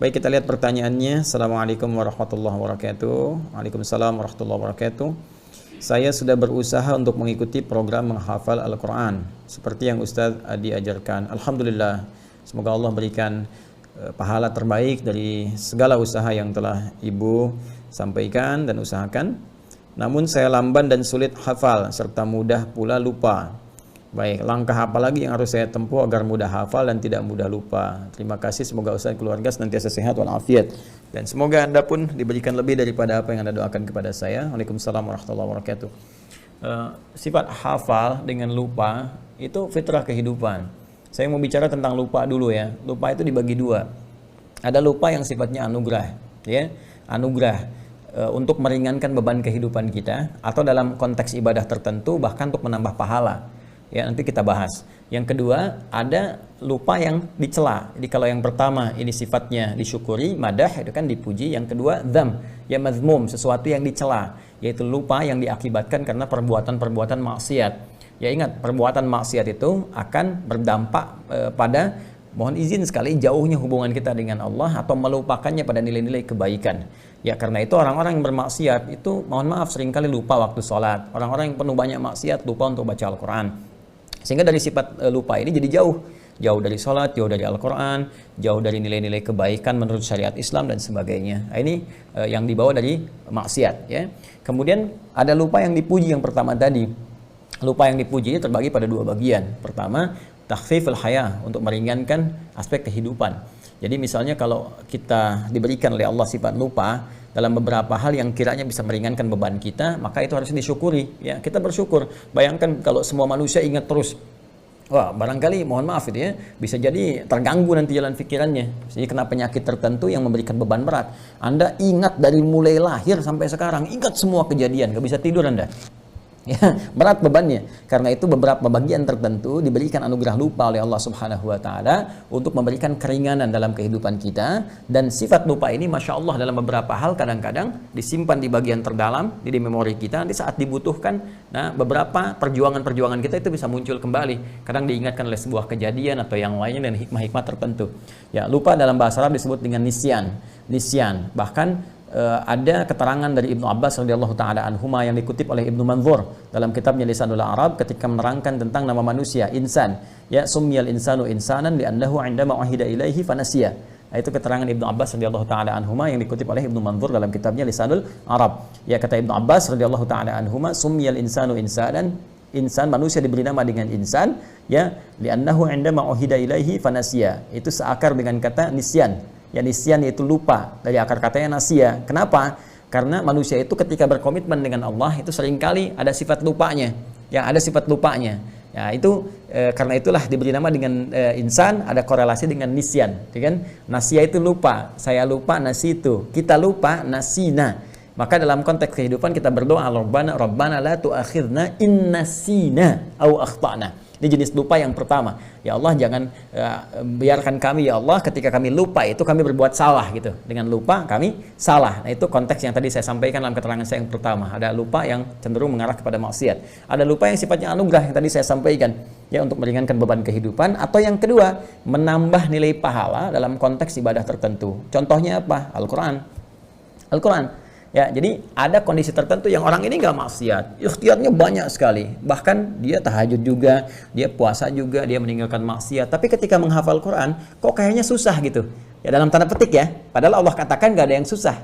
Baik, kita lihat pertanyaannya. Assalamualaikum warahmatullahi wabarakatuh. Waalaikumsalam warahmatullahi wabarakatuh. Saya sudah berusaha untuk mengikuti program menghafal Al-Quran seperti yang Ustadz Adi ajarkan. Alhamdulillah, semoga Allah berikan pahala terbaik dari segala usaha yang telah Ibu sampaikan dan usahakan. Namun saya lamban dan sulit hafal serta mudah pula lupa. Baik, langkah apa lagi yang harus saya tempuh agar mudah hafal dan tidak mudah lupa? Terima kasih, semoga Ustaz keluarga senantiasa sehat walafiat. Dan semoga Anda pun diberikan lebih daripada apa yang Anda doakan kepada saya. Waalaikumsalam warahmatullahi wabarakatuh. Sifat hafal dengan lupa itu fitrah kehidupan. Saya mau bicara tentang lupa dulu ya. Lupa itu dibagi dua. Ada lupa yang sifatnya anugerah, ya. Anugerah untuk meringankan beban kehidupan kita, atau dalam konteks ibadah tertentu bahkan untuk menambah pahala. Ya, nanti kita bahas. Yang kedua, ada lupa yang dicela. Jadi kalau yang pertama ini sifatnya disyukuri, madah, itu kan dipuji. Yang kedua, dzam, ya mazmum, sesuatu yang dicela, yaitu lupa yang diakibatkan karena perbuatan-perbuatan maksiat. Ya ingat, perbuatan maksiat itu akan berdampak pada, mohon izin sekali, jauhnya hubungan kita dengan Allah atau melupakannya pada nilai-nilai kebaikan. Ya karena itu orang-orang yang bermaksiat itu, mohon maaf, seringkali lupa waktu sholat. Orang-orang yang penuh banyak maksiat lupa untuk baca Al-Quran. Sehingga dari sifat lupa ini jadi jauh dari sholat, jauh dari Al-Quran, jauh dari nilai-nilai kebaikan menurut syariat Islam dan sebagainya. Nah, ini yang dibawa dari maksiat. Ya. Kemudian ada lupa yang dipuji yang pertama tadi. Lupa yang dipuji ini terbagi pada dua bagian. Pertama, takhfiful haya, untuk meringankan aspek kehidupan. Jadi misalnya kalau kita diberikan oleh Allah sifat lupa dalam beberapa hal yang kiranya bisa meringankan beban kita, maka itu harus disyukuri. Ya, kita bersyukur. Bayangkan kalau semua manusia ingat terus, wah barangkali, mohon maaf itu ya, bisa jadi terganggu nanti jalan pikirannya. Jadi kena penyakit tertentu yang memberikan beban berat. Anda ingat dari mulai lahir sampai sekarang, ingat semua kejadian, gak bisa tidur Anda. Ya, berat bebannya. Karena itu beberapa bagian tertentu diberikan anugerah lupa oleh Allah Subhanahu wa taala untuk memberikan keringanan dalam kehidupan kita. Dan sifat lupa ini Masya Allah dalam beberapa hal kadang-kadang disimpan di bagian terdalam di memori kita. Nanti saat dibutuhkan, nah beberapa perjuangan-perjuangan kita itu bisa muncul kembali. Kadang diingatkan oleh sebuah kejadian atau yang lainnya dan hikmah-hikmah tertentu. Ya, lupa dalam bahasa Arab disebut dengan nisyan. Bahkan ada keterangan dari Ibnu Abbas radhiyallahu taala anhuma yang dikutip oleh Ibnu Manzur dalam kitabnya Lisanul Arab ketika menerangkan tentang nama manusia insan. Ya, summiyal insanu insanan li'annahu 'indama uhida ilaihi fanasiya. Nah, itu keterangan Ibnu Abbas radhiyallahu taala anhuma yang dikutip oleh Ibnu Manzur dalam kitabnya Lisanul Arab. Ya, kata Ibnu Abbas radhiyallahu taala anhuma, summiyal insanu insanan, insan, manusia diberi nama dengan insan, ya, li'annahu 'indama uhida ilaihi fanasiya. Itu seakar dengan kata nisyan. Ya, nisyan yaitu lupa, dari akar katanya nasia. Kenapa? Karena manusia itu ketika berkomitmen dengan Allah itu seringkali ada sifat lupanya. Ya, ada sifat lupanya. Ya, itu karena itulah diberi nama dengan insan, ada korelasi dengan nisyan, ya kan? Nasia itu lupa, saya lupa, nasitu. Kita lupa, nasina. Maka dalam konteks kehidupan kita berdoa, Rabbana la tu'akhidna in nasina au akhtana. Ini jenis lupa yang pertama. Ya Allah, jangan biarkan kami ya Allah ketika kami lupa itu kami berbuat salah gitu. Dengan lupa kami salah. Nah, itu konteks yang tadi saya sampaikan dalam keterangan saya yang pertama. Ada lupa yang cenderung mengarah kepada maksiat. Ada lupa yang sifatnya anugerah yang tadi saya sampaikan, ya, untuk meringankan beban kehidupan. Atau yang kedua, menambah nilai pahala dalam konteks ibadah tertentu. Contohnya apa? Al-Quran. Ya, jadi ada kondisi tertentu yang orang ini nggak maksiat, ikhtiarnya banyak sekali, bahkan dia tahajud juga, dia puasa juga, dia meninggalkan maksiat. Tapi ketika menghafal Quran, kok kayaknya susah gitu. Ya, dalam tanda petik ya, padahal Allah katakan nggak ada yang susah.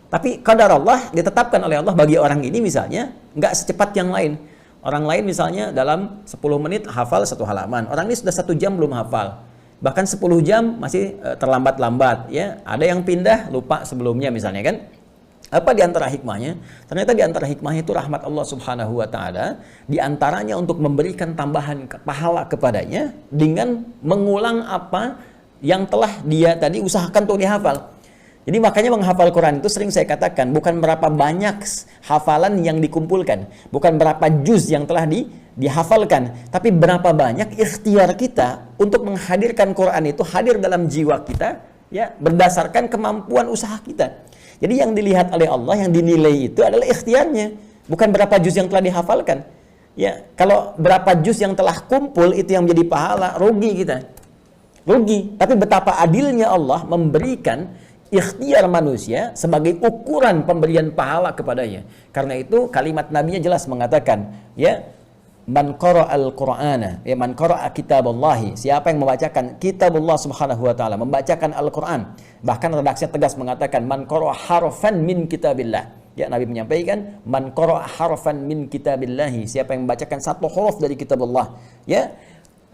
Tapi qadar Allah ditetapkan oleh Allah bagi orang ini misalnya nggak secepat yang lain. Orang lain misalnya dalam 10 menit hafal 1 halaman, orang ini sudah 1 jam belum hafal. Bahkan 10 jam masih terlambat-lambat. Ya, ada yang pindah lupa sebelumnya misalnya kan. Apa di antara hikmahnya? Ternyata di antara hikmahnya itu rahmat Allah Subhanahu wa taala, di antaranya untuk memberikan tambahan pahala kepadanya dengan mengulang apa yang telah dia tadi usahakan untuk dihafal. Jadi makanya menghafal Quran itu sering saya katakan bukan berapa banyak hafalan yang dikumpulkan, bukan berapa juz yang telah dihafalkan, tapi berapa banyak ikhtiar kita untuk menghadirkan Quran itu hadir dalam jiwa kita, ya, berdasarkan kemampuan usaha kita. Jadi yang dilihat oleh Allah, yang dinilai itu adalah ikhtiarnya, bukan berapa juz yang telah dihafalkan. Ya, kalau berapa juz yang telah kumpul itu yang menjadi pahala, rugi kita. rugi. Tapi betapa adilnya Allah memberikan ikhtiar manusia sebagai ukuran pemberian pahala kepadanya. Karena itu kalimat Nabi-nya jelas mengatakan, ya, man qara'al Qur'ana, ya man qara'a kitaballahi, siapa yang membacakan kitabullah subhanahu wa ta'ala, membacakan Al-Qur'an. Bahkan redaksinya tegas mengatakan man qara'a harfan min kitabillah. Ya, Nabi menyampaikan man qara'a harfan min kitabillahi, siapa yang membacakan satu huruf dari kitabullah, ya,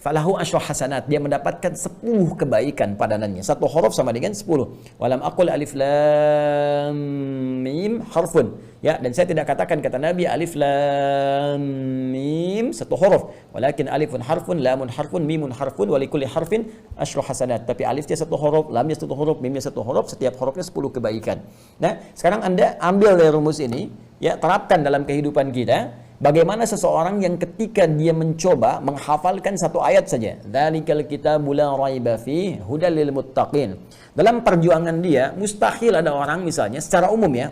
falahu asyru hasanat, dia mendapatkan 10 kebaikan padanannya. Satu huruf sama dengan 10. Walam aqul alif lam mim harfun. Ya, dan saya tidak katakan kata Nabi alif lam mim satu huruf, walakin alifun harfun, lamun harfun, mimun harfun, wa likulli harfin asyru hasanat. Tapi alifnya satu huruf, lamnya satu huruf, mimnya satu huruf, setiap hurufnya 10 kebaikan. Nah, sekarang Anda ambil dari rumus ini, ya, terapkan dalam kehidupan kita. Bagaimana seseorang yang ketika dia mencoba menghafalkan satu ayat saja, dzalikal kitabu la raiba fihi hudal lil muttaqin. Dalam perjuangan dia, mustahil ada orang misalnya secara umumnya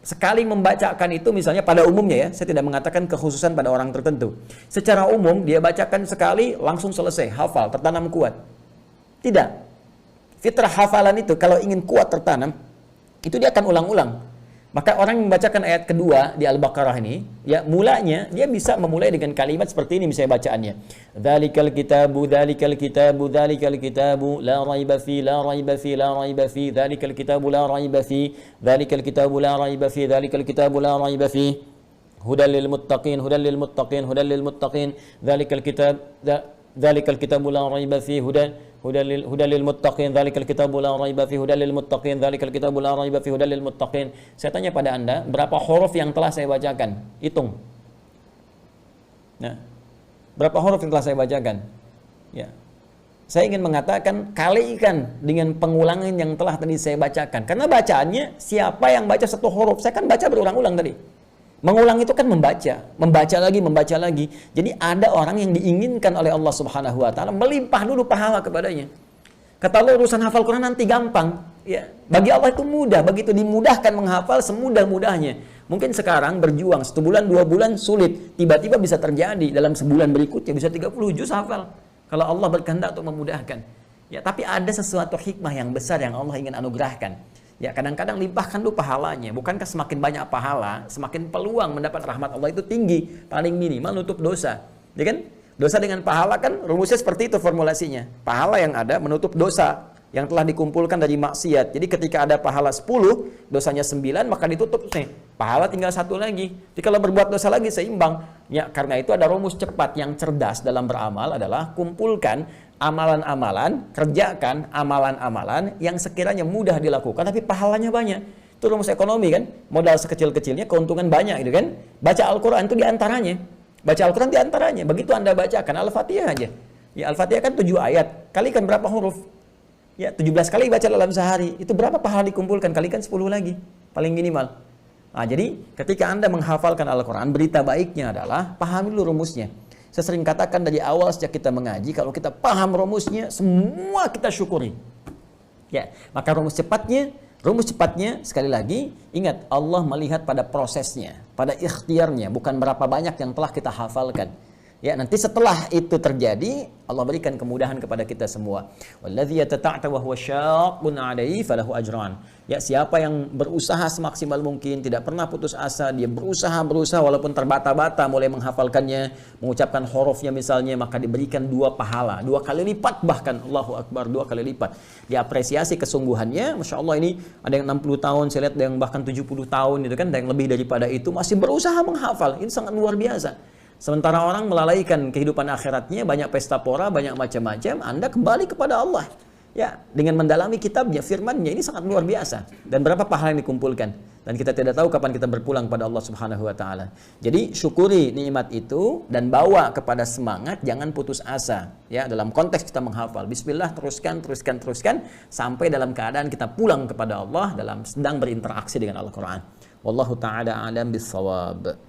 sekali membacakan itu, misalnya pada umumnya, ya, saya tidak mengatakan kekhususan pada orang tertentu. Secara umum dia bacakan sekali langsung selesai, hafal, tertanam kuat. Tidak. Fitrah hafalan itu kalau ingin kuat tertanam, itu dia akan ulang-ulang. Maka orang yang membacakan ayat kedua di Al-Baqarah ini, ya, mulanya dia bisa memulai dengan kalimat seperti ini misalnya bacaannya. Dzalikal kitabu, dzalikal kitabu, dzalikal kitabu, la raiba fi, la raiba fi, la raiba fi, dzalikal kitabu la raiba fi, dzalikal kitabu la raiba fi, dzalikal kitabu la raiba fi. Hudal lil muttaqin, hudal lil muttaqin, hudal lil muttaqin, dzalikal kitab, dzalikal kitabu la raiba fi, hudal lil muttaqin, dzalikal kitabu la raiba fi, hudal lil muttaqin, dzalikal kitabu la raiba fi, hudal lil muttaqin. Saya tanya pada Anda, berapa huruf yang telah saya bacakan? Hitung. Nah, berapa huruf yang telah saya bacakan? Ya. Saya ingin mengatakan kalikan dengan pengulangan yang telah tadi saya bacakan. Karena bacaannya siapa yang baca satu huruf? Saya kan baca berulang-ulang tadi. Mengulang itu kan membaca lagi. Jadi ada orang yang diinginkan oleh Allah Subhanahu wa taala melimpah dulu pahala kepadanya. Kata Allah, urusan hafal Quran nanti gampang, ya. Bagi Allah itu mudah, begitu dimudahkan menghafal semudah-mudahnya. Mungkin sekarang berjuang 1 bulan, 2 bulan sulit, tiba-tiba bisa terjadi dalam sebulan berikutnya bisa 30 juz hafal. Kalau Allah berkehendak untuk memudahkan. Ya, tapi ada sesuatu hikmah yang besar yang Allah ingin anugerahkan. Ya, kadang-kadang limpahkan dulu pahalanya. Bukankah semakin banyak pahala, semakin peluang mendapat rahmat Allah itu tinggi, paling minimal nutup dosa. Ya kan? Dosa dengan pahala kan rumusnya seperti itu formulasinya. Pahala yang ada menutup dosa yang telah dikumpulkan dari maksiat. Jadi ketika ada pahala 10, dosanya 9, maka ditutup nih. Pahala tinggal 1 lagi. Jadi kalau berbuat dosa lagi seimbang. Ya, karena itu ada rumus cepat yang cerdas dalam beramal adalah kumpulkan amalan-amalan, kerjakan amalan-amalan yang sekiranya mudah dilakukan tapi pahalanya banyak. Itu rumus ekonomi kan, modal sekecil-kecilnya keuntungan banyak gitu kan. Baca Al-Quran itu diantaranya. Baca Al-Quran diantaranya. Begitu Anda bacakan Al-Fatihah aja. Ya, Al-Fatihah kan 7 ayat. Kalikan berapa huruf? Ya, 17 kali baca dalam sehari. Itu berapa pahala dikumpulkan? Kalikan 10 lagi. Paling minimal. Nah, jadi ketika Anda menghafalkan Al-Quran, berita baiknya adalah pahami dulu rumusnya. Saya sering katakan dari awal sejak kita mengaji, kalau kita paham rumusnya, semua kita syukuri. Ya, maka rumus cepatnya sekali lagi, ingat Allah melihat pada prosesnya, pada ikhtiarnya, bukan berapa banyak yang telah kita hafalkan. Ya, nanti setelah itu terjadi, Allah berikan kemudahan kepada kita semua. Walladzi yatata'ta wa huwa syaqqun 'alaihi falahu ajran. Ya, siapa yang berusaha semaksimal mungkin, tidak pernah putus asa, dia berusaha walaupun terbata-bata mulai menghafalkannya, mengucapkan hurufnya misalnya, maka diberikan 2 pahala, 2 kali lipat bahkan, Allahu Akbar, 2 kali lipat. Diapresiasi kesungguhannya, Masya Allah, ini ada yang 60 tahun, saya lihat ada yang bahkan 70 tahun, itu kan, ada yang lebih daripada itu, masih berusaha menghafal, ini sangat luar biasa. Sementara orang melalaikan kehidupan akhiratnya, banyak pesta pora, banyak macam-macam, Anda kembali kepada Allah. Ya, dengan mendalami kitabnya, firmannya, ini sangat luar biasa. Dan berapa pahala yang dikumpulkan. Dan kita tidak tahu kapan kita berpulang pada Allah Subhanahu wa taala. Jadi syukuri nikmat itu dan bawa kepada semangat, jangan putus asa. Ya, dalam konteks kita menghafal. Bismillah, teruskan sampai dalam keadaan kita pulang kepada Allah dalam sedang berinteraksi dengan Al-Qur'an. Wallahu taala a'lam bissawab.